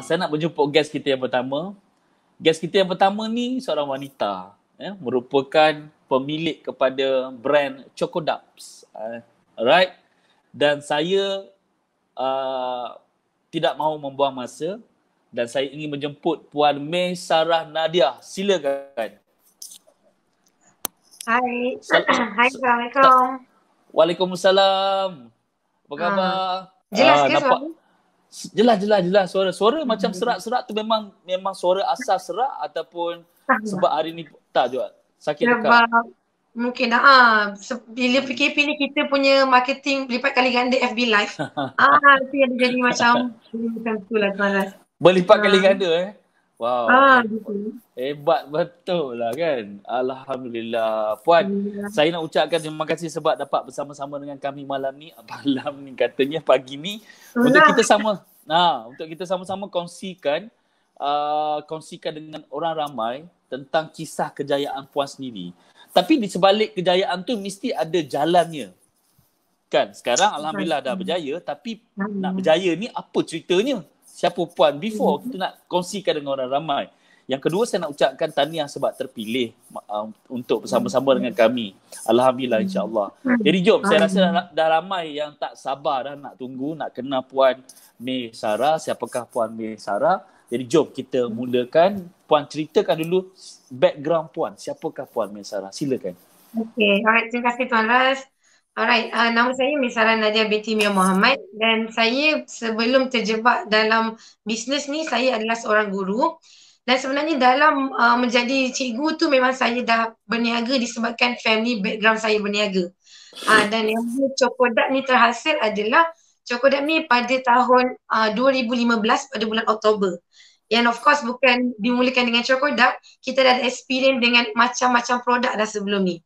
Saya nak berjumpa guest kita yang pertama. Guest kita yang pertama ni seorang wanita, merupakan pemilik kepada brand Chocodups. Alright. Dan saya tidak mahu membuang masa dan saya ingin menjemput Puan May Sarah Nadia. Silakan. Hai. Hai, Assalamualaikum. Waalaikumsalam. Apa khabar? Jelas ke nampak? suara? Jelas. Suara macam serak-serak tu memang suara asal serak ataupun sebab hari ni tak juga? Sakit dekat? Mungkin bila PKP ni kita punya marketing berlipat kali ganda FB Live. Itu yang jadi macam tu lah Tuan Ras. Berlipat kali ganda Wow. Gitu. Hebat betul lah kan. Alhamdulillah. Puan, saya nak ucapkan terima kasih sebab dapat bersama-sama dengan kami malam ni. Malam ni katanya pagi ni. Untuk kita sama-sama kongsikan dengan orang ramai tentang kisah kejayaan Puan sendiri. Tapi di sebalik kejayaan tu mesti ada jalannya. Kan? Sekarang alhamdulillah dah berjaya, tapi nak berjaya ni apa ceritanya? Siapa Puan before kita nak kongsikan dengan orang ramai. Yang kedua, saya nak ucapkan tahniah sebab terpilih untuk bersama-sama dengan kami. Alhamdulillah, insyaAllah. Jadi jom, saya rasa dah ramai yang tak sabar dah nak tunggu, nak kenal Puan May Sarah. Siapakah Puan May Sarah? Jadi jom kita mulakan. Puan ceritakan dulu background Puan. Siapakah Puan May Sarah? Silakan. Okay, alright. Terima kasih Tuan Ras. Alright, nama saya May Sarah Nadia binti Mia Muhammad dan saya sebelum terjebak dalam bisnes ni, saya adalah seorang guru. Dan sebenarnya dalam menjadi cikgu tu memang saya dah berniaga disebabkan family background saya berniaga. Dan yang Chocodup ni terhasil adalah Chocodup ni pada tahun 2015 pada bulan Oktober. Yang of course bukan dimulakan dengan Chocodup, kita dah ada experience dengan macam-macam produk dah sebelum ni.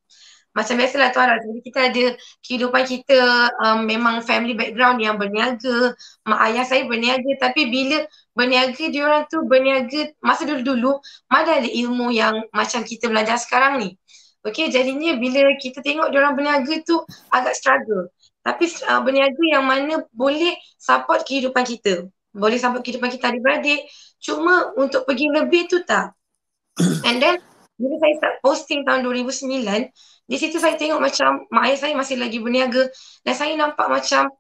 Macam biasalah Tuan Ras, kita ada kehidupan kita memang family background yang berniaga. Mak ayah saya berniaga, tapi bila berniaga, diorang tu berniaga masa dulu-dulu, mana ada ilmu yang macam kita belajar sekarang ni. Okay, jadinya bila kita tengok diorang berniaga tu agak struggle. Tapi berniaga yang mana boleh support kehidupan kita. Boleh support kehidupan kita adik-beradik. Cuma untuk pergi lebih tu tak. And then, bila saya start posting tahun 2009, di situ saya tengok macam mak ayah saya masih lagi berniaga dan saya nampak macam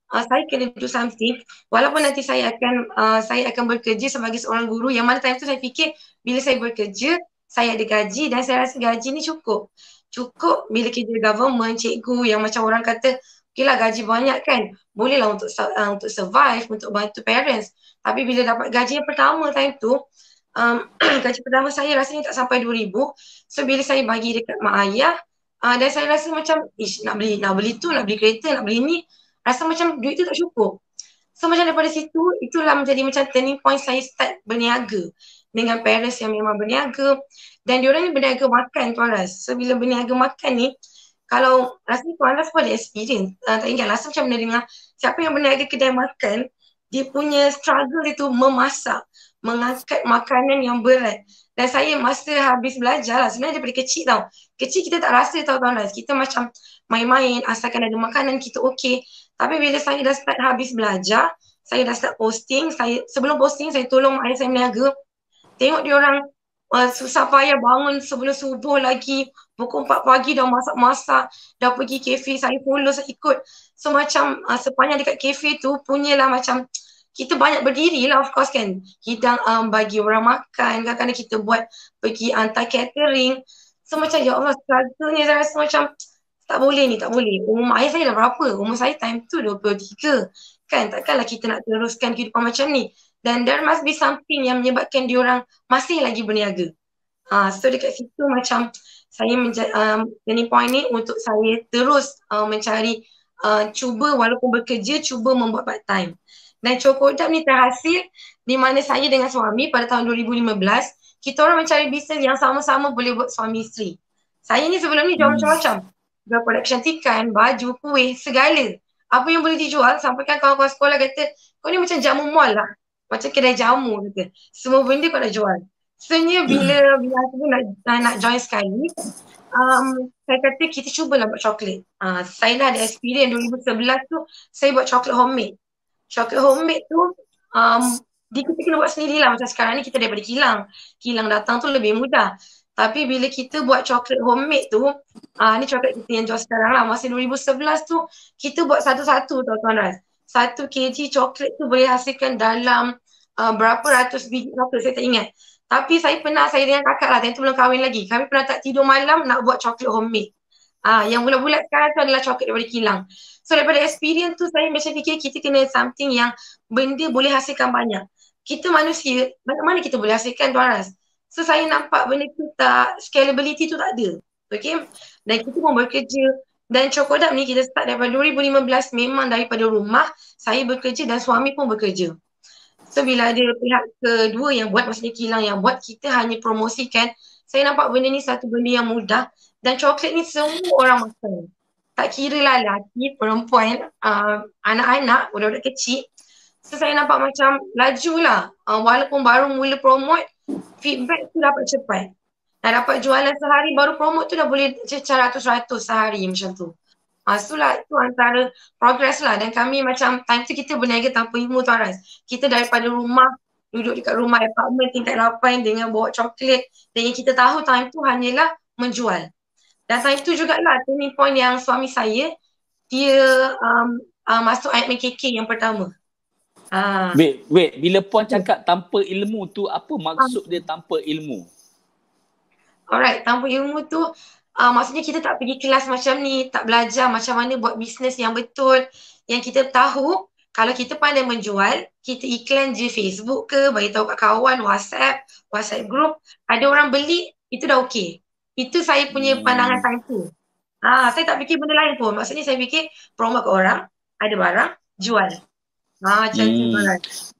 saya kena do something walaupun nanti saya akan bekerja sebagai seorang guru, yang mana time tu saya fikir bila saya bekerja saya ada gaji dan saya rasa gaji ni cukup bila kerja government, cikgu yang macam orang kata okey lah gaji banyak kan, bolehlah untuk survive, untuk bantu parents. Tapi bila dapat gaji yang pertama time tu, gaji pertama saya rasanya tak sampai 2,000. So bila saya bagi dekat mak ayah, dan saya rasa macam nak beli tu, nak beli kereta, nak beli ni, rasa macam duit tu tak cukup. So macam daripada situ, itulah menjadi macam turning point saya start berniaga dengan parents yang memang berniaga. Dan diorang ni berniaga makan Tuan Ras. So bila berniaga makan ni, kalau rasanya Tuan Ras pun ada experience, tak ingat rasa macam pernah dengar siapa yang berniaga kedai makan, dia punya struggle itu memasak, mengangkat makanan yang berat. Dan saya masa habis belajar lah, sebenarnya daripada kecil tau. Kecil kita tak rasa tau Tuan Ras, kita macam main-main, asalkan ada makanan kita okey. Tapi bila saya dah start habis belajar, saya dah start posting, sebelum posting saya tolong ayah saya berniaga. Tengok diorang susah payah bangun sebelum subuh lagi, pukul 4 pagi dah masak-masak, dah pergi kafe, saya follow, saya ikut. So macam sepanjang dekat kafe tu punyalah macam kita banyak berdiri lah of course kan. Hidang bagi orang makan, kadang-kadang kita buat pergi hantar catering. So macam ya Allah, struggle-nya saya rasa macam tak boleh. Umur ayah saya dah berapa? Umur saya time tu 23. Kan takkanlah kita nak teruskan kehidupan macam ni. Dan there must be something yang menyebabkan diorang masih lagi berniaga. So dekat situ macam saya turning point ni untuk saya terus mencari, cuba walaupun bekerja, cuba membuat part time. Dan Chocodup ni terhasil di mana saya dengan suami pada tahun 2015, kita orang mencari bisnes yang sama-sama boleh buat suami isteri. Saya ni sebelum ni jual macam-macam. Jual produk kecantikan, baju, kuih, segala. Apa yang boleh dijual, sampaikan kawan-kawan sekolah kata, kau ni macam jamu mall lah. Macam kedai jamu kata. Semua benda kau dah jual. Sebenarnya bila aku pun nak join sekali, saya kata kita cubalah buat coklat. Saya dah ada experience 2011 tu, saya buat coklat homemade. Coklat homemade tu kita kena buat sendirilah. Macam sekarang ni kita daripada kilang datang tu lebih mudah. Tapi bila kita buat coklat homemade tu, ni coklat kita yang jual sekarang lah. Masa 2011 tu, kita buat satu-satu tau Tuan Ras. 1 kg coklat tu boleh hasilkan dalam berapa ratus biji coklat, saya tak ingat. Tapi saya dengan kakak lah, time tu belum kahwin lagi. Kami pernah tak tidur malam nak buat coklat homemade. Yang bulat-bulat sekarang tu adalah coklat daripada kilang. So daripada experience tu saya macam fikir kita kena something yang benda boleh hasilkan banyak. Kita manusia, mana kita boleh hasilkan Tuan Ras? So saya nampak benda tu tak, scalability tu tak ada. Okay. Dan kita pun bekerja. Dan Cokodam ni kita start daripada 2015 memang daripada rumah. Saya bekerja dan suami pun bekerja. So bila ada pihak kedua yang buat, maksudnya kilang yang buat, kita hanya promosikan. Saya nampak benda ni satu benda yang mudah. Dan coklat ni semua orang makan. Tak kira lah lelaki, perempuan, anak-anak, budak-budak kecil. So saya nampak macam laju lah. Walaupun baru mula promote, feedback tu dapat cepat. Dah dapat jualan sehari, baru promote tu dah boleh cecah ratus-ratus sehari macam tu. So lah, itu antara progress lah. Dan kami macam time tu kita berniaga tanpa ilmu Tuan Ras. Kita daripada rumah, duduk dekat rumah apartment tingkat 8 dengan bawa coklat. Dan yang kita tahu time tu hanyalah menjual. Dan time tu jugalah turning point yang suami saya, dia masuk IMKK yang pertama. Wait, bila Puan cakap tanpa ilmu tu, apa maksud dia tanpa ilmu? Alright, tanpa ilmu tu maksudnya kita tak pergi kelas macam ni, tak belajar macam mana buat bisnes yang betul. Yang kita tahu, kalau kita pandai menjual, kita iklan je Facebook ke, bagi tahu kat kawan, WhatsApp group, ada orang beli, itu dah okey. Itu saya punya pandangan time tu. Saya tak fikir benda lain pun. Maksudnya saya fikir promote ke orang, ada barang, jual. Macam tu.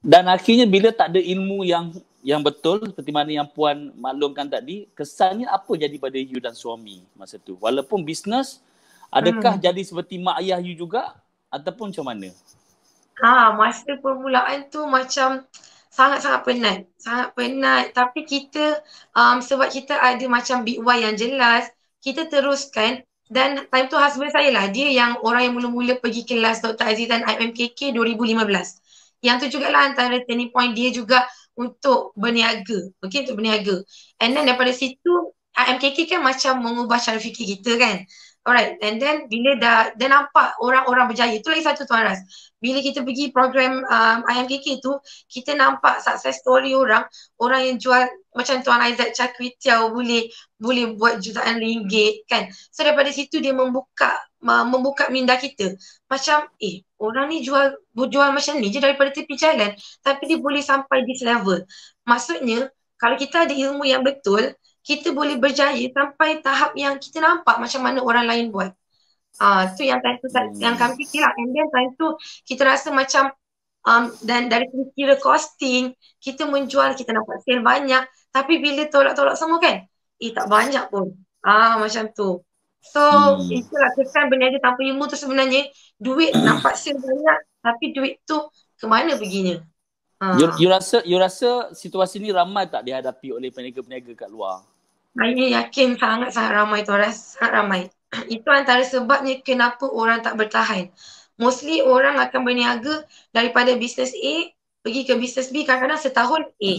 Dan akhirnya bila tak ada ilmu yang betul seperti mana yang Puan maklumkan tadi, kesannya apa jadi pada you dan suami masa tu? Walaupun bisnes, adakah jadi seperti mak ayah you juga ataupun macam mana? Masa permulaan tu macam sangat-sangat penat. Sangat penat. Tapi kita sebab kita ada macam big why yang jelas, kita teruskan. Dan time tu husband saya lah, dia yang orang yang mula-mula pergi kelas Dr. Azizan IMKK 2015. Yang tu jugalah antara turning point dia juga untuk berniaga. Okay, untuk berniaga. And then daripada situ, IMKK kan macam mengubah cara fikir kita kan. Alright, and then bila dah nampak orang-orang berjaya, itu lagi satu Tuan Ras. Bila kita pergi program IMKK tu, kita nampak success story orang yang jual macam Tuan Aizat Char Kway Teow boleh buat jutaan ringgit kan. So daripada situ dia membuka minda kita. Macam orang ni jual macam ni je daripada tepi jalan, tapi dia boleh sampai this level. Maksudnya kalau kita ada ilmu yang betul, kita boleh berjaya sampai tahap yang kita nampak macam mana orang lain buat. Tu yang time tu yang kami fikir lah. And then time tu kita rasa macam dan dari kira costing, kita menjual, kita dapat sale banyak. Tapi bila tolak-tolak semua kan, tak banyak pun. Macam tu. So itulah kesan berniaga tanpa ilmu tu sebenarnya. Duit nampak sale banyak, tapi duit tu ke mana perginya? You rasa situasi ni ramai tak dihadapi oleh peniaga-peniaga kat luar? Saya yakin sangat-sangat ramai Tuan Ras, sangat ramai. Itu antara sebabnya kenapa orang tak bertahan. Mostly orang akan berniaga daripada bisnes A pergi ke bisnes B, kadang-kadang setahun A.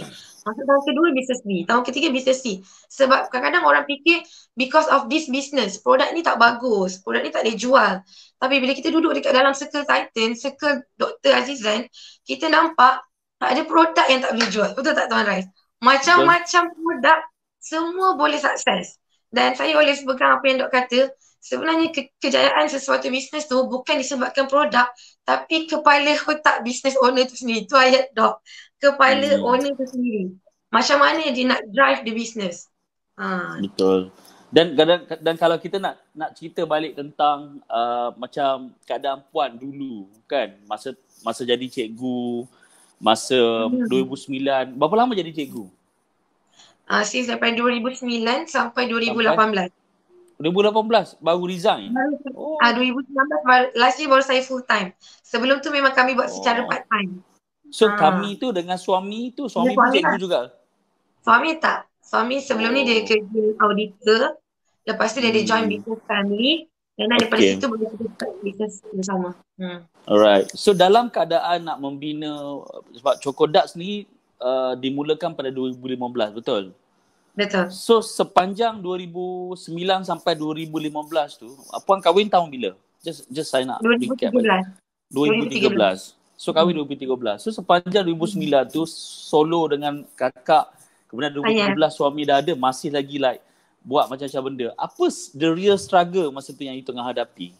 Masa tahun kedua bisnes B, tahun ketiga bisnes C. Sebab kadang-kadang orang fikir because of this business, produk ni tak bagus, produk ni tak boleh jual. Tapi bila kita duduk dekat dalam circle Titan, circle Dr. Azizan, kita nampak tak ada produk yang tak boleh jual. Betul tak Tuan Rais? Macam-macam produk, semua boleh sukses. Dan saya boleh sebutkan apa yang Dok kata, sebenarnya kejayaan sesuatu bisnes tu bukan disebabkan produk, tapi kepala otak bisnes owner tu sendiri. Tu ayat Dok. Kepala owner tu sendiri. Macam mana dia nak drive the business. Betul. Dan kalau kita nak cerita balik tentang macam keadaan Puan dulu kan, masa jadi cikgu, masa 2009, berapa lama jadi cikgu? Since daripada 2009 sampai 2018. 2018 baru resign? 2019 last year baru saya full time. Sebelum tu memang kami buat secara part time. So kami tu dengan suami tu, suami pun cikgu juga? Suami tak. Suami sebelum ni dia kerja auditor. Lepas tu dia join business family. Dan daripada Okay. situ boleh kita start bisnes bersama. Alright. So dalam keadaan nak membina, sebab Cocoducts ni dimulakan pada 2015, betul? Betul. So sepanjang 2009 sampai 2015 tu, Puan kahwin tahun bila? Just saya nak recap. 2013. So kahwin 2013. So sepanjang 2009 tu solo dengan kakak, kemudian 2017 suami dah ada, masih lagi like buat macam-macam benda. Apa the real struggle masa tu yang you tengah hadapi?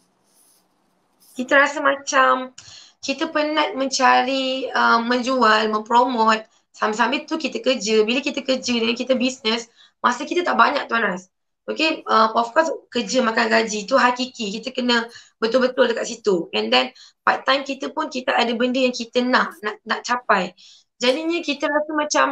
Kita rasa macam kita penat mencari, menjual, mempromot. Sambil-sambil tu kita kerja. Bila kita kerja dan kita bisnes, masa kita tak banyak Tuan Ras. Okay, of course kerja makan gaji tu hakiki. Kita kena betul-betul dekat situ. And then part time kita pun kita ada benda yang kita nak capai. Jadinya kita rasa macam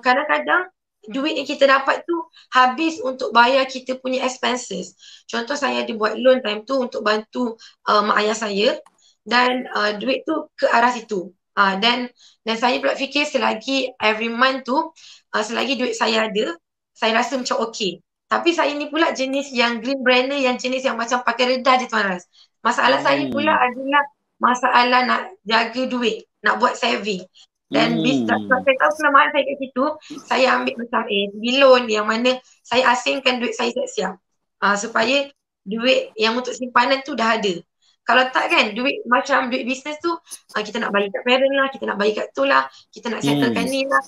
kadang-kadang duit yang kita dapat tu habis untuk bayar kita punya expenses. Contoh saya ada buat loan time tu untuk bantu mak ayah saya dan duit tu ke arah situ. Dan saya pula fikir selagi every month tu selagi duit saya ada, saya rasa macam okey. Tapi saya ni pula jenis yang green brander, yang jenis yang macam pakai redah je Tuan Ras. Masalah saya pula adalah masalah nak jaga duit, nak buat saving. Dan sebab saya tahu kelemahan saya kat situ, saya ambil macam loan yang mana saya asingkan duit saya siap-siap. Supaya duit yang untuk simpanan tu dah ada. Kalau tak kan, duit macam duit bisnes tu, kita nak bagi kat parent lah, kita nak bagi kat tu lah, kita nak settlekan ni lah.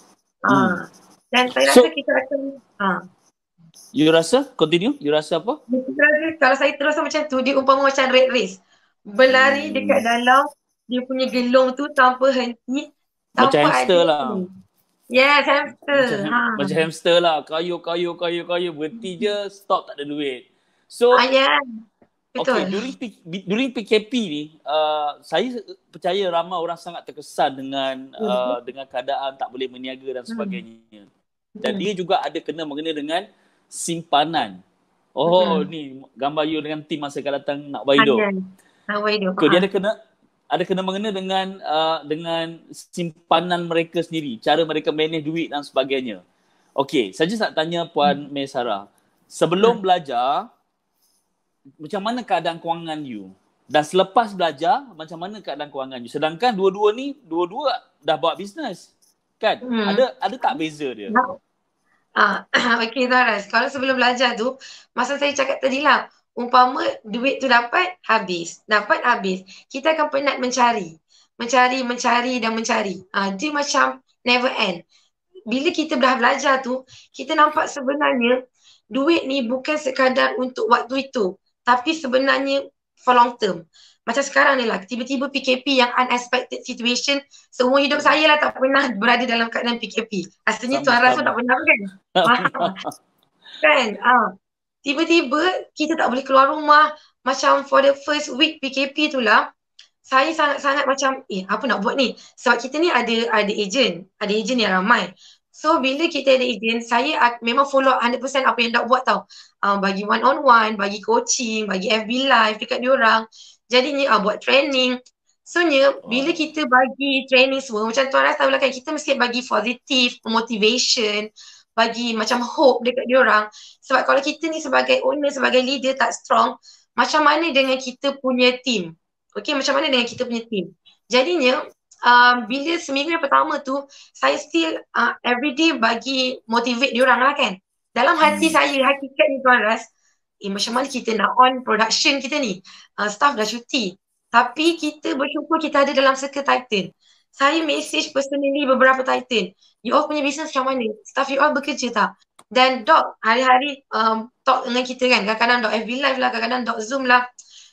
Dan saya rasa kita akan You rasa? Continue? You rasa apa? Kalau saya terus macam tu, dia umpama macam red race. Berlari dekat dalam dia punya gelong tu tanpa henti. Macam hamster lah. Yes, hamster. Macam hamster lah. Kayu. Berhenti je, stop, tak ada duit. So, betul. Okay, during PKP ni, saya percaya ramai orang sangat terkesan dengan keadaan tak boleh berniaga dan sebagainya. Dan dia juga ada kena-mengena dengan simpanan. Ni gambar you dengan tim masa akan datang nak Waido. Dia ada kena-mengena dengan simpanan mereka sendiri, cara mereka manage duit dan sebagainya. Okay, saya nak tanya Puan Maisara, sebelum belajar, macam mana keadaan kewangan you? Dan selepas belajar, macam mana keadaan kewangan you? Sedangkan dua-dua dah buat bisnes, kan? Ada tak beza dia? Okay Tuan Ras, kalau sebelum belajar tu, masa saya cakap tadi lah, umpama duit tu dapat habis. Kita akan penat mencari. Dia macam never end. Bila kita dah belajar tu, kita nampak sebenarnya duit ni bukan sekadar untuk waktu itu, tapi sebenarnya for long term. Macam sekarang ni lah, tiba-tiba PKP yang unexpected situation, semua hidup saya lah tak pernah berada dalam keadaan PKP. Asalnya Tuan Ras pun tak pernah kan? Kan? Tiba-tiba kita tak boleh keluar rumah. Macam for the first week PKP tu lah, saya sangat-sangat macam apa nak buat ni? Sebab kita ni ada ejen yang ramai. So bila kita ada ejen, saya memang follow 100% apa yang Dok buat tau. Bagi one on one, bagi coaching, bagi FB live dekat diorang. Jadinya buat training. Bila kita bagi training semua, macam Tuan Ras tahu lah kan, kita mesti bagi positive, motivation, bagi macam hope dekat diorang. Sebab kalau kita ni sebagai owner, sebagai leader tak strong, macam mana dengan kita punya team? Okay, macam mana dengan kita punya team? Jadinya, bila seminggu yang pertama tu, saya still everyday bagi motivate diorang lah kan. Dalam hati saya, hakikat ni Tuan Ras, macam mana kita nak on production kita ni? Staff dah cuti. Tapi kita bersyukur kita ada dalam circle Titan. Saya message personally beberapa Titan. You all punya business macam mana? Staff you all bekerja tak? Dan Dok hari-hari talk dengan kita kan. Kadang-kadang Dok FB Live lah, kadang-kadang Dok Zoom lah.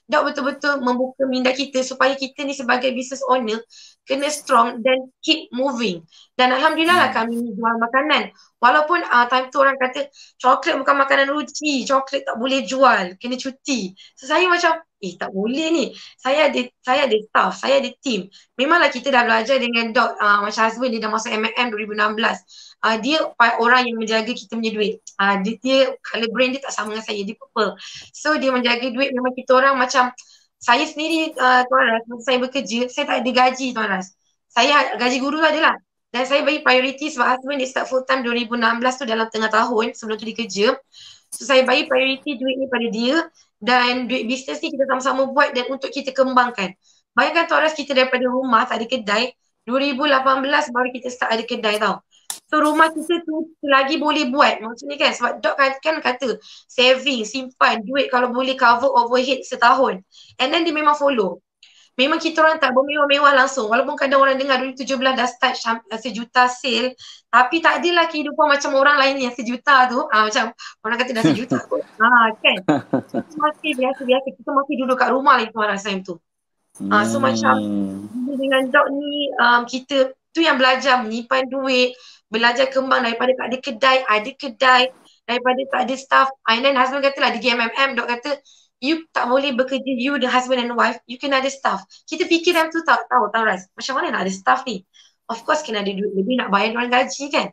Dok betul-betul membuka minda kita supaya kita ni sebagai business owner kena strong dan keep moving. Dan Alhamdulillah lah kami jual makanan. Walaupun time tu orang kata coklat bukan makanan ruci, coklat tak boleh jual, kena cuti. So saya macam tak boleh ni. Saya ada staff, saya ada team. Memanglah kita dah belajar dengan Dok, macam husband dia dah masuk MMM 2016. Dia orang yang menjaga kita punya duit. Dia color brand dia tak sama dengan saya, dia purple. So dia menjaga duit. Memang kita orang macam saya sendiri Tuan Ras, masa saya bekerja, saya tak ada gaji Tuan Ras. Saya gaji guru adalah. Dan saya bagi priority sebab husband dia start full time 2016 tu dalam tengah tahun sebelum tu dia kerja. So saya bagi priority duit ni pada dia dan duit bisnes ni kita sama-sama buat dan untuk kita kembangkan. Bayangkan Taurus, kita daripada rumah tak ada kedai, 2018 baru kita start ada kedai tau. So rumah kita tu lagi boleh buat, maksudnya kan, sebab Dok kan kata saving, simpan duit kalau boleh cover overhead setahun, and then dia memang follow. Memang kita orang tak bermewah-mewah langsung. Walaupun kadang orang dengar 2017 dah start sejuta sale, tapi tak adalah kehidupan macam orang lain yang sejuta tu. Macam orang kata dah sejuta kot. Kan? Kita masih biasa-biasa. Kita masih duduk kat rumah lagi tuan rasa tu. So macam dengan Dok ni, kita tu yang belajar menyimpan duit, belajar kembang daripada tak ada kedai, daripada tak ada staff. And then husband kata lah di GMMM, Dok kata, you tak boleh bekerja, you the husband and wife, you kena ada staff. Kita fikir dalam tu tahu Ras, macam mana nak ada staff ni? Of course kena ada duit lebih nak bayar orang gaji kan.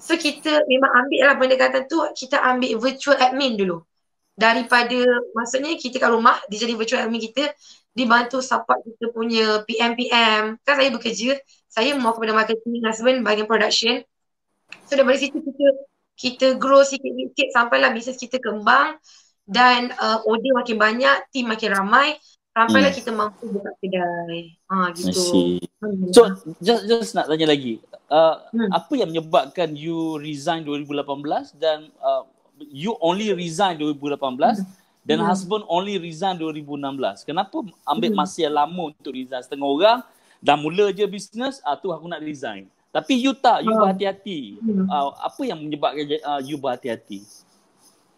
So kita memang ambil lah pendekatan tu, kita ambil virtual admin dulu. Daripada, maksudnya kita kat rumah, dia jadi virtual admin kita, dibantu support kita punya PM. Kan saya bekerja, saya mau kepada marketing, husband bahagian production. So daripada situ kita grow sikit-sikit sampailah bisnes kita kembang. Dan order makin banyak, team makin ramai, sampailah kita mampu buka kedai. Gitu. So just nak tanya lagi, apa yang menyebabkan you resign 2018 dan you only resign 2018 dan husband only resign 2016? Kenapa ambil masa yang lama untuk resign? Setengah orang dah mula je bisnes, tu aku nak resign. Tapi you tak, you berhati-hati. Apa yang menyebabkan you berhati-hati?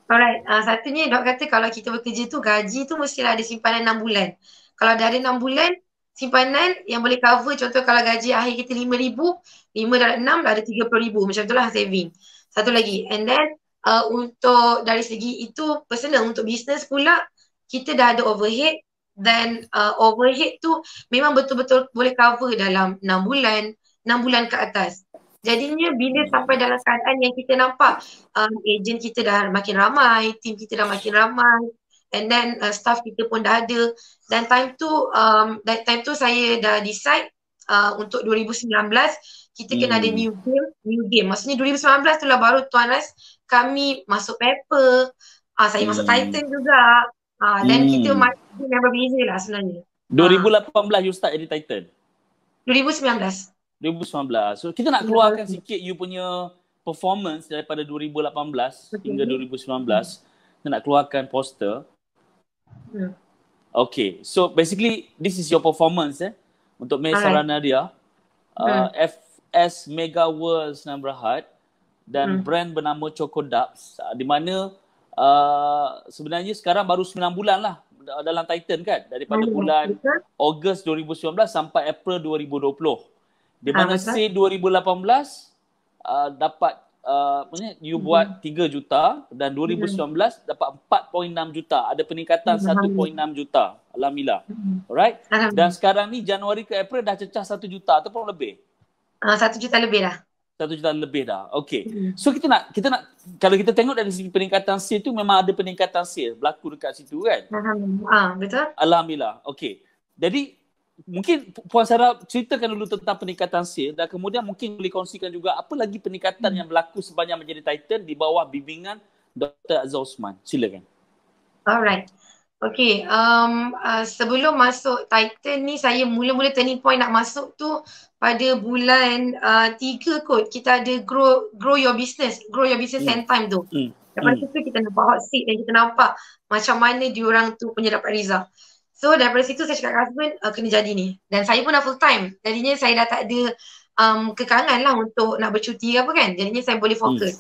Alright, satunya Dok kata kalau kita bekerja tu gaji tu mestilah ada simpanan 6 bulan. Kalau dah ada 6 bulan simpanan yang boleh cover, contoh kalau gaji akhir kita 5,000, 5 darab 6 dah ada 30,000, macam itulah saving. Satu lagi, and then untuk dari segi itu personal, untuk bisnes pula kita dah ada overhead dan overhead tu memang betul-betul boleh cover dalam 6 bulan ke atas. Jadinya bila sampai dalam keadaan yang kita nampak ejen kita dah makin ramai, tim kita dah makin ramai, and then staff kita pun dah ada, dan time tu saya dah decide untuk 2019 kita kena ada new game. Maksudnya 2019 tu lah baru Tuan Ras kami masuk paper, saya masuk Titan juga, dan kita masih berbeza lah sebenarnya. 2018 you start jadi Titan? 2019. So kita nak keluarkan sikit you punya performance daripada 2018 hingga 2019. Kita nak keluarkan poster. Okay, so basically this is your performance untuk May Saranadia, FS Mega World Senang Berhad dan brand bernama Choco Dubs, di mana sebenarnya sekarang baru 9 bulan lah dalam Titan kan, daripada bulan Ogos 2019 sampai April 2020. Di mana say 2018 dapat you buat 3 juta dan 2019 dapat 4.6 juta. Ada peningkatan 1.6 juta. Alhamdulillah. Alright? Dan sekarang ni Januari ke April dah cecah 1 juta ataupun lebih? 1 juta lebih dah. 1 juta lebih dah. Okay. So kita nak kalau kita tengok dari segi peningkatan sale tu memang ada peningkatan sale berlaku dekat situ kan? Betul. Alhamdulillah. Okay. Jadi mungkin Puan Sarah ceritakan dulu tentang peningkatan sale dan kemudian mungkin boleh kongsikan juga apa lagi peningkatan yang berlaku sepanjang menjadi Titan di bawah bimbingan Dr. Azhar Osman. Silakan. Alright. Okay, sebelum masuk Titan ni saya mula-mula turning point nak masuk tu pada bulan 3 kot. Kita ada grow your business and time tu. Lepas tu kita nampak hot seat dan kita nampak macam mana diorang tu punya dapat result. So daripada situ saya cakap ke husband kena jadi ni. Dan saya pun dah full time. Jadinya saya dah tak ada kekangan lah untuk nak bercuti ke apa kan. Jadinya saya boleh fokus.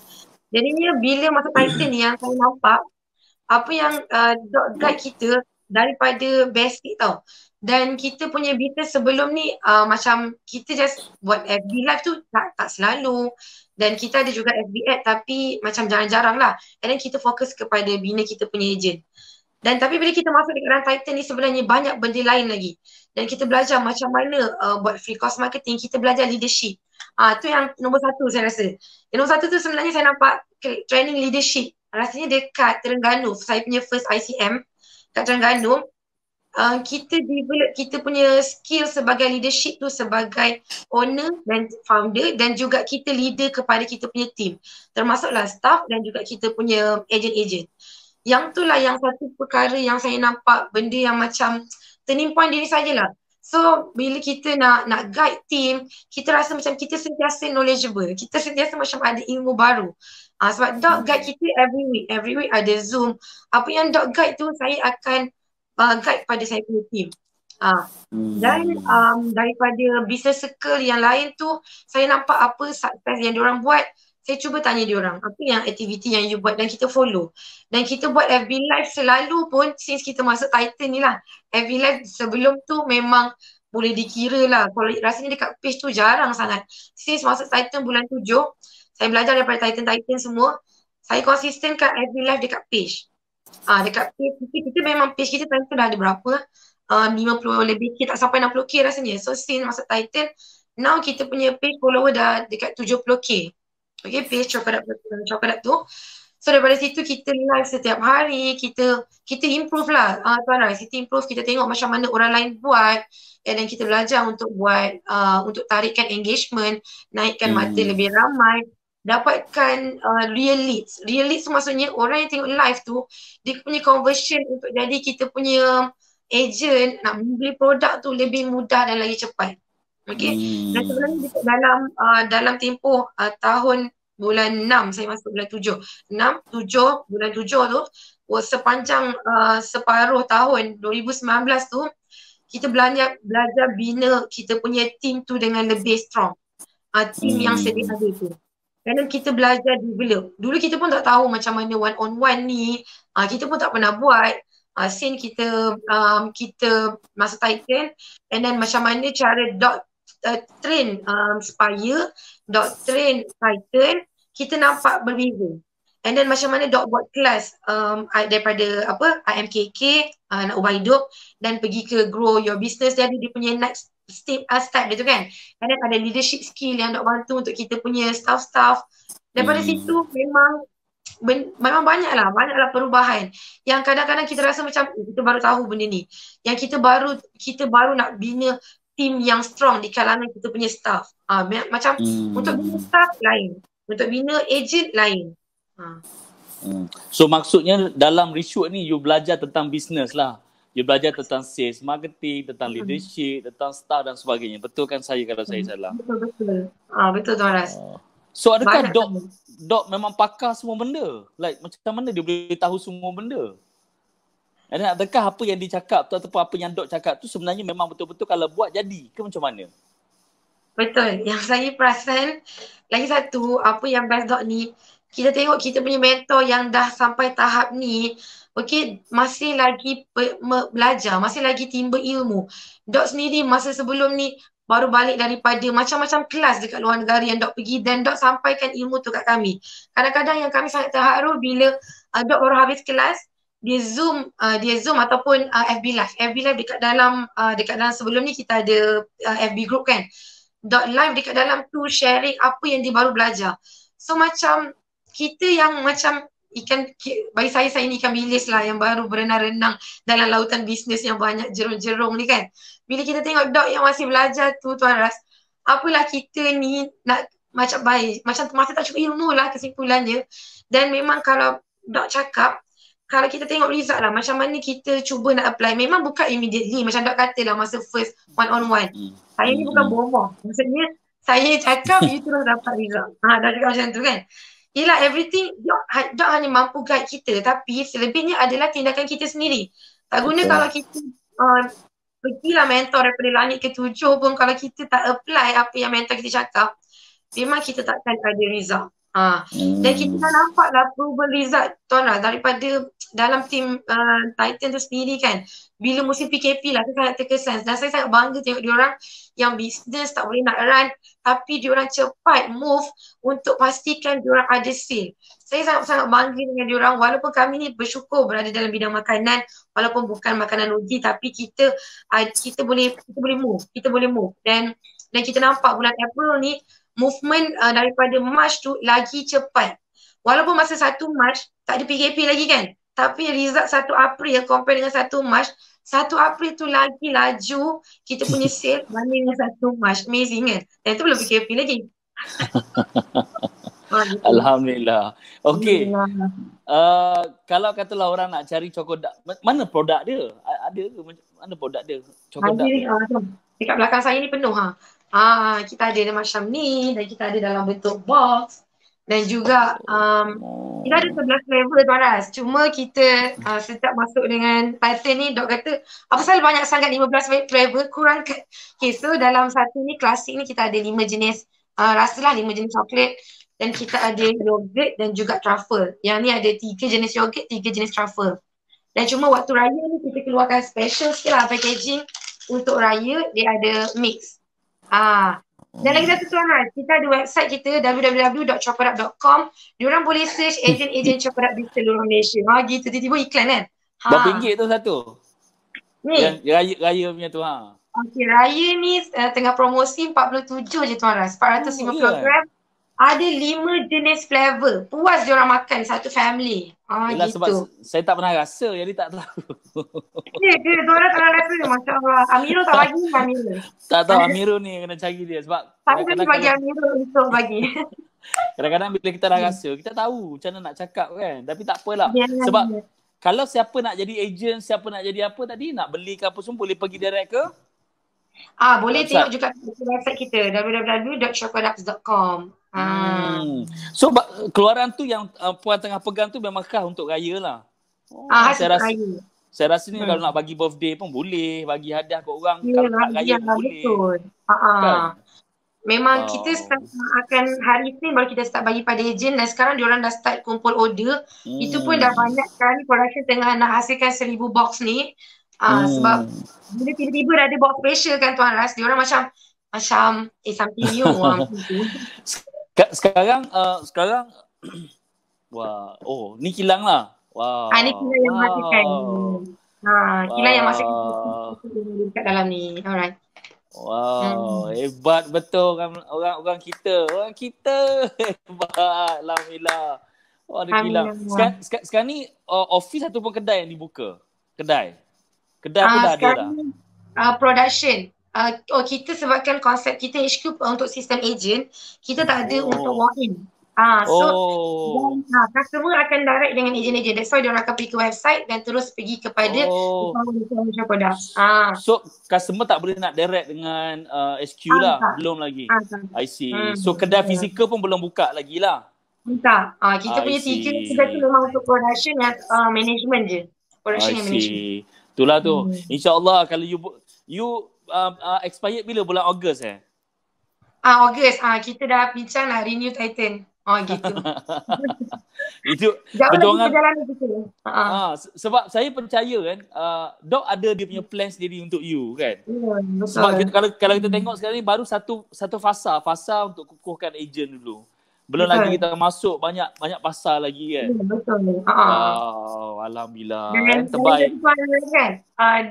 Jadinya bila masuk Titan ni yang saya nampak apa yang guide kita daripada basic tau. Dan kita punya business sebelum ni macam kita just buat FB live tu tak selalu. Dan kita ada juga FB ad tapi macam jarang-jarang lah. And then kita fokus kepada bina kita punya agent. Dan tapi bila kita masuk di dalam Titan ni sebenarnya banyak benda lain lagi. Dan kita belajar macam mana buat free course marketing, kita belajar leadership. Tu yang nombor 1 saya rasa. Yang nombor 1 tu sebenarnya saya nampak training leadership. Rasanya dekat Terengganu, saya punya first ICM kat Terengganu. Kita develop kita punya skill sebagai leadership tu sebagai owner dan founder dan juga kita leader kepada kita punya team. Termasuklah staff dan juga kita punya agent-agent. Yang tu lah yang satu perkara yang saya nampak benda yang macam turning point diri saya lah. So bila kita nak guide team, kita rasa macam kita sentiasa knowledgeable. Kita sentiasa macam ada ilmu baru. Sebab Doc guide kita every week ada Zoom. Apa yang Doc guide tu saya akan guide pada saya punya team. Dan daripada business circle yang lain tu, saya nampak apa sukses yang diorang buat. Saya cuba tanya diorang, apa yang aktiviti yang you buat dan kita follow. Dan kita buat FB Live selalu pun since kita masuk Titan ni lah. FB Live sebelum tu memang boleh dikira lah. Kalau rasanya dekat page tu jarang sangat. Since masuk Titan bulan 7, saya belajar daripada Titan semua. Saya konsistenkan FB Live dekat page. Dekat page kita memang page kita time tu dah ada berapa? 50 lebih, tak sampai 60k rasanya. So since masuk Titan, now kita punya page follower dah dekat 70k. Okay, page Chocolate tu. So daripada situ kita live setiap hari, kita improve lah. Tuan Rais, kita improve, kita tengok macam mana orang lain buat. Dan kita belajar untuk buat, untuk tarikkan engagement, naikkan mata lebih ramai, dapatkan real leads. Real leads tu maksudnya orang yang tengok live tu, dia punya conversion untuk jadi kita punya agent, nak membeli produk tu lebih mudah dan lagi cepat. Okay. Dan sebenarnya dalam tempoh tahun bulan 6, saya masuk bulan 7. Bulan 7 tu, sepanjang separuh tahun 2019 tu, kita belajar bina kita punya team tu dengan lebih strong. Team yang sedia ada tu. Kerana kita belajar develop. Dulu kita pun tak tahu macam mana one on one ni. Kita pun tak pernah buat. Since kita masuk Titan, and then macam mana cara train Spire, train Titan, kita nampak berbeza. And then macam mana Doc buat kelas daripada IMKK, nak ubah hidup dan pergi ke grow your business. Jadi dia punya next step dia tu kan. And then ada leadership skill yang Doc bantu untuk kita punya staff. Daripada situ memang banyaklah perubahan yang kadang-kadang kita rasa macam kita baru tahu benda ni. Yang kita baru nak bina team yang strong di kalangan kita punya staff. Macam untuk bina staff lain, untuk bina agent lain. So maksudnya dalam reshoot ni you belajar tentang business lah. You belajar tentang sales, marketing, tentang leadership, tentang staff dan sebagainya. Betul kan saya kalau saya salah? Betul. Betul Tuan Ras. So adakah Doc memang pakar semua benda? Like macam mana dia boleh tahu semua benda? Dan adakah apa yang dicakap tu ataupun apa yang Doc cakap tu sebenarnya memang betul-betul kalau buat jadi ke macam mana? Betul. Yang saya perasan lagi satu, apa yang best Doc ni, kita tengok kita punya mentor yang dah sampai tahap ni, okay, masih lagi belajar, masih lagi timba ilmu. Doc sendiri masa sebelum ni baru balik daripada macam-macam kelas dekat luar negara yang Doc pergi dan Doc sampaikan ilmu tu kat kami. Kadang-kadang yang kami sangat terharu bila Doc baru habis kelas, dia Zoom ataupun FB Live dekat dalam sebelum ni kita ada FB group kan. Doc live dekat dalam tu sharing apa yang dia baru belajar. So macam kita yang macam ikan, bagi saya ni ikan bilis lah yang baru berenang-renang dalam lautan bisnes yang banyak jerung-jerung ni kan. Bila kita tengok Doc yang masih belajar tu Tuan Ras, apalah kita ni nak macam baik, macam masa tak cukup ilmu lah kesimpulannya. Dan memang kalau Doc cakap, kalau kita tengok result lah macam mana kita cuba nak apply, memang bukan immediately macam Doc kata lah masa first one on one. Saya ni bukan bohong. Maksudnya saya cakap you terus dapat result. Dah cakap macam tu kan. Yelah, everything Doc hanya mampu guide kita, tapi selebihnya adalah tindakan kita sendiri. Tak guna kalau kita pergilah mentor daripada langit ke-7 pun kalau kita tak apply apa yang mentor kita cakap, memang kita takkan ada result. Dan kita dah nampak lah proven result Tuan Ras daripada dalam tim Titan tu sendiri kan. Bila musim PKP lah, saya sangat terkesan dan saya sangat bangga tengok diorang yang bisnes tak boleh nak run tapi diorang cepat move untuk pastikan diorang ada sale. Saya sangat-sangat bangga dengan diorang walaupun kami ni bersyukur berada dalam bidang makanan walaupun bukan makanan uji tapi kita boleh move dan kita nampak bulan April ni movement daripada March tu lagi cepat. Walaupun masa 1 March tak ada PKP lagi kan. Tapi result 1 April compare dengan 1 March, 1 April tu lagi laju kita punya sale banding dengan 1 March. Amazing kan? Dan itu belum PKP lagi. Gitu. Alhamdulillah. Okey. Alhamdulillah. Kalau katalah orang nak cari cokodak, mana produk dia? Ada ke? Mana produk dia? Cokodak tu? Dekat belakang saya ni penuh kita ada macam ni dan kita ada dalam bentuk box dan juga kita ada 11 flavor Tuan Ras. Cuma kita sejak masuk dengan Titan ni Dok kata apa pasal banyak sangat 15 flavor kurangkan. Okay, so dalam satu ni klasik ni kita ada 5 jenis rasa lah, 5 jenis coklat dan kita ada yogurt dan juga truffle. Yang ni ada 3 jenis yogurt, 3 jenis truffle. Dan cuma waktu raya ni kita keluarkan special sikit lah packaging untuk raya, dia ada mix. Dan lagi satu Tuan Ras, kita ada website kita www.chocolate.com. Diorang boleh search ejen-ejen cokodak di seluruh Malaysia. Gitu, tiba-tiba iklan kan. Berapa ringgit tu satu? Ni? Yang raya punya tu Okey, raya ni tengah promosi 47 je Tuan Ras. 450 gram. Ada 5 jenis flavor. Puas diorang makan satu family. Yelah, gitu. Sebab saya tak pernah rasa, jadi tak tahu. Dia diorang tak rasa dia. Masya Allah. Amirul tak bagi Amirul. Tak tahu Amirul ni kena cari dia. Sebab saya kena bagi Amirul untuk bagi. Kadang-kadang bila kita dah rasa, kita tahu macam mana nak cakap kan. Tapi tak apalah. Sebab kalau siapa nak jadi agent, siapa nak jadi apa tadi, nak beli ke apa semua, boleh pergi direct ke? Boleh tengok juga website kita www.chocodaps.com. So keluaran tu yang Puan tengah pegang tu memang khas untuk raya lah. Saya rasa ni kalau nak bagi birthday pun boleh, bagi hadiah kat orang, kalau nak raya pun boleh. Betul. Kan? Memang kita start akan hari ni baru kita start bagi pada ejen dan sekarang diorang dah start kumpul order. Itu pun dah banyak sekali production tengah nak hasilkan 1000 box ni. Sebab bila tiba-tiba dah ada box special kan Tuan Ras, diorang macam something new. Sekarang wah, ni kilang lah. Wow. Ni kilang yang masukkan. Kilang yang masukkan dekat dalam ni. Alright. Wow, hebat betul orang kita. Orang kita hebat. Alhamdulillah. Ada kilang. Sekarang ni office ataupun kedai yang dibuka? Kedai pun dah ada dah. Production. Kita sebabkan konsep kita HQ untuk sistem agent, kita tak ada untuk walk-in. Customer akan direct dengan ejen-ejen. That's why diorang akan pergi ke website dan terus pergi kepada produk. So customer tak boleh nak direct dengan HQ lah, belum lagi. I see. So kedai fizikal pun belum buka lagi lah. Tak. Kita punya 3 kedai tu memang untuk production yang management je. Production yang management. Itulah tu. InsyaAllah kalau you expired bila? Bulan Ogos Ogos. Kita dah bincang lah renew Titan. Gitu. Itu perjuangan. Sebab saya percaya kan, Dok ada dia punya plan sendiri untuk you kan. Sebab kalau kita tengok sekarang ni baru satu fasa untuk kukuhkan ejen dulu. Belum lagi kita masuk banyak pasar lagi kan. Betul. Alhamdulillah. Terbaik.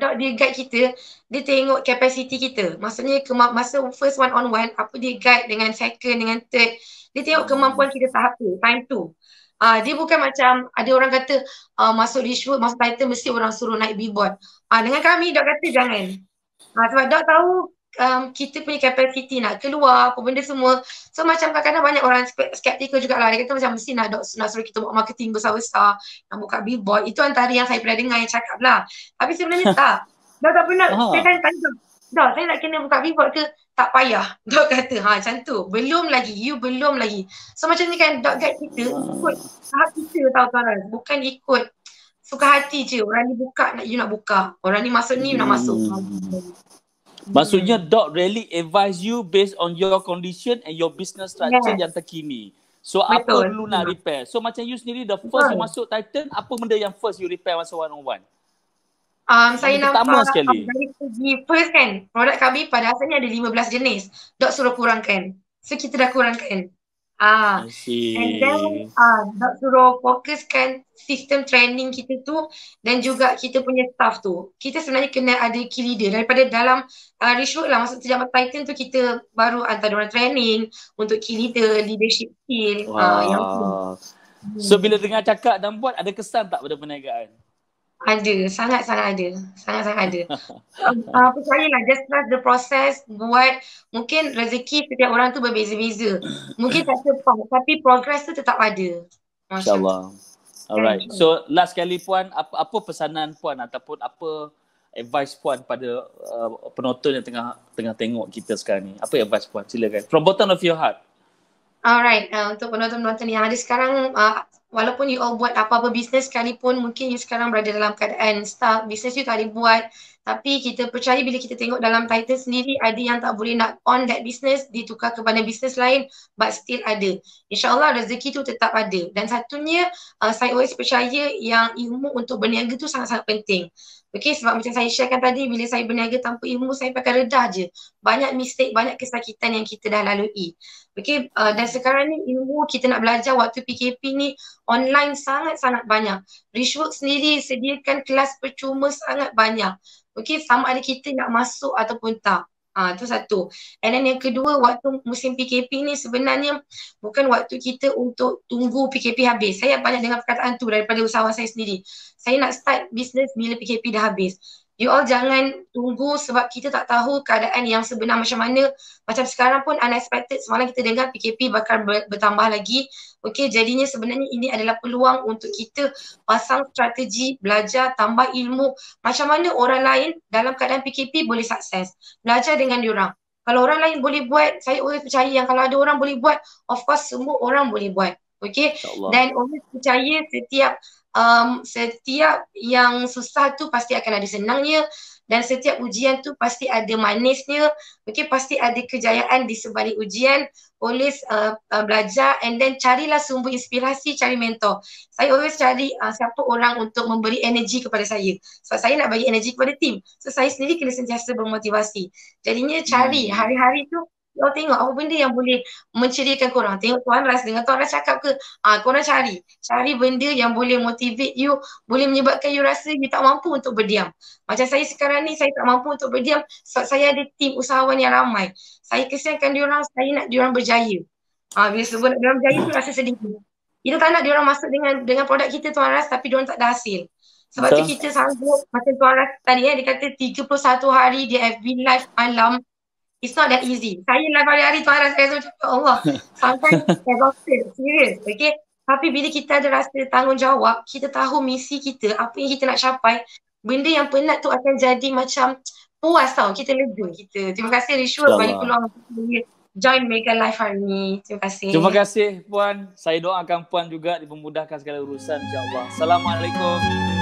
Dok dia guide kita, dia tengok capacity kita. Maksudnya masa first one on one, apa dia guide dengan second, dengan third. Dia tengok kemampuan kita tahap tu, time tu. Dia bukan macam ada orang kata masuk Rishwood, masuk Titan mesti orang suruh naik billboard. Dengan kami Dok kata jangan. Sebab Dok tahu kita punya capacity nak keluar apa benda semua. So macam kadang-kadang banyak orang skeptical jugalah. Dia kata macam mesti nak suruh kita buat marketing besar-besar, nak buka billboard. Itu antara yang saya pernah dengar yang cakap lah. Tapi sebenarnya tak. Dok tak pernah. Saya kan tanya Dok, saya nak kena buka billboard ke? Tak payah. Dok kata macam tu. Belum lagi. You belum lagi. So macam ni kan Dok guide kita ikut tahap kita tahu Tuan. Bukan ikut suka hati je. Orang ni buka, you nak buka. Orang ni masuk ni, you nak masuk. Maksudnya Dok really advise you based on your condition and your business structure yang terkini. So apa dulu nak repair? So macam you sendiri the first you masuk Titan, apa benda yang first you repair masa one on one? Saya nampak dari segi first kan, produk kami pada asalnya ada 15 jenis. Dok suruh kurangkan. So kita dah kurangkan. And then Dok suruh fokuskan sistem training kita tu dan juga kita punya staff tu. Kita sebenarnya kena ada key leader daripada dalam Rishwood lah. Maksud sejak Titan tu kita baru hantar orang training untuk key leader, leadership skill. So bila dengar cakap dan buat ada kesan tak pada perniagaan? Ada, sangat-sangat ada. Sangat-sangat ada. Percayalah, just trust the process, buat. Mungkin rezeki setiap orang tu berbeza-beza. Mungkin tak cepat, tapi progress tu tetap ada. Masya Allah. InsyaAllah. Thank Alright. you. So last kali Puan, apa pesanan Puan ataupun apa advice Puan pada penonton yang tengah tengok kita sekarang ni? Apa advice Puan? Silakan. From bottom of your heart. Alright, untuk penonton-penonton yang ada sekarang, walaupun you all buat apa-apa bisnes sekalipun, mungkin you sekarang berada dalam keadaan stuck, bisnes you tak ada buat, tapi kita percaya bila kita tengok dalam title sendiri, ada yang tak boleh nak on that business, ditukar kepada bisnes lain, but still ada. InsyaAllah rezeki tu tetap ada. Dan satunya, saya always percaya yang ilmu untuk berniaga tu sangat-sangat penting. Okay, sebab macam saya sharekan tadi, bila saya berniaga tanpa ilmu, saya pakai redah je. Banyak mistake, banyak kesakitan yang kita dah lalui. Okay, dan sekarang ni ilmu kita nak belajar waktu PKP ni online sangat-sangat banyak. Rishwork sendiri sediakan kelas percuma sangat banyak. Okay, sama ada kita nak masuk ataupun tak. Itu satu. And then yang kedua, waktu musim PKP ni sebenarnya bukan waktu kita untuk tunggu PKP habis. Saya banyak dengar perkataan tu daripada usahawan saya sendiri. Saya nak start business bila PKP dah habis. You all jangan tunggu sebab kita tak tahu keadaan yang sebenar macam mana. Macam sekarang pun unexpected, semalam kita dengar PKP bakal bertambah lagi. Okey, jadinya sebenarnya ini adalah peluang untuk kita pasang strategi, belajar, tambah ilmu. Macam mana orang lain dalam keadaan PKP boleh sukses. Belajar dengan diorang. Kalau orang lain boleh buat, saya always percaya yang kalau ada orang boleh buat, of course semua orang boleh buat. Okey, dan always percaya setiap yang susah tu pasti akan ada senangnya, dan setiap ujian tu pasti ada manisnya. Okay, pasti ada kejayaan di sebalik ujian. Always belajar, and then carilah sumber inspirasi, cari mentor. Saya always cari siapa orang untuk memberi energi kepada saya, sebab saya nak bagi energi kepada tim, so saya sendiri kena sentiasa bermotivasi. Jadinya cari hari-hari tu, kau tengok apa benda yang boleh menceriakan korang. Tengok Tuan Ras, dengan Tuan Ras cakap ke, korang cari benda yang boleh motivate you, boleh menyebabkan you rasa you tak mampu untuk berdiam. Macam saya sekarang ni, saya tak mampu untuk berdiam sebab saya ada tim usahawan yang ramai. Saya kesiankan diorang, saya nak diorang berjaya. Bila sebut nak diorang berjaya tu rasa sedih. Kita tak nak diorang masuk dengan produk kita Tuan Ras, tapi diorang tak ada hasil. Sebab tu kita sanggup, macam Tuan Ras tadi dia kata 31 hari dia FB live malam. It's not that easy. Saya live hari-hari Tuan Ras, saya macam Allah, sampai exhausted, serius. Okay, tapi bila kita ada rasa tanggungjawab, kita tahu misi kita, apa yang kita nak capai, benda yang penat tu akan jadi macam puas tau, kita lega kita. Terima kasih Rishwood bagi peluang untuk join Mega Live hari ni. Terima kasih. Terima kasih Puan. Saya doakan Puan juga dipermudahkan segala urusan, insya-Allah. Assalamualaikum.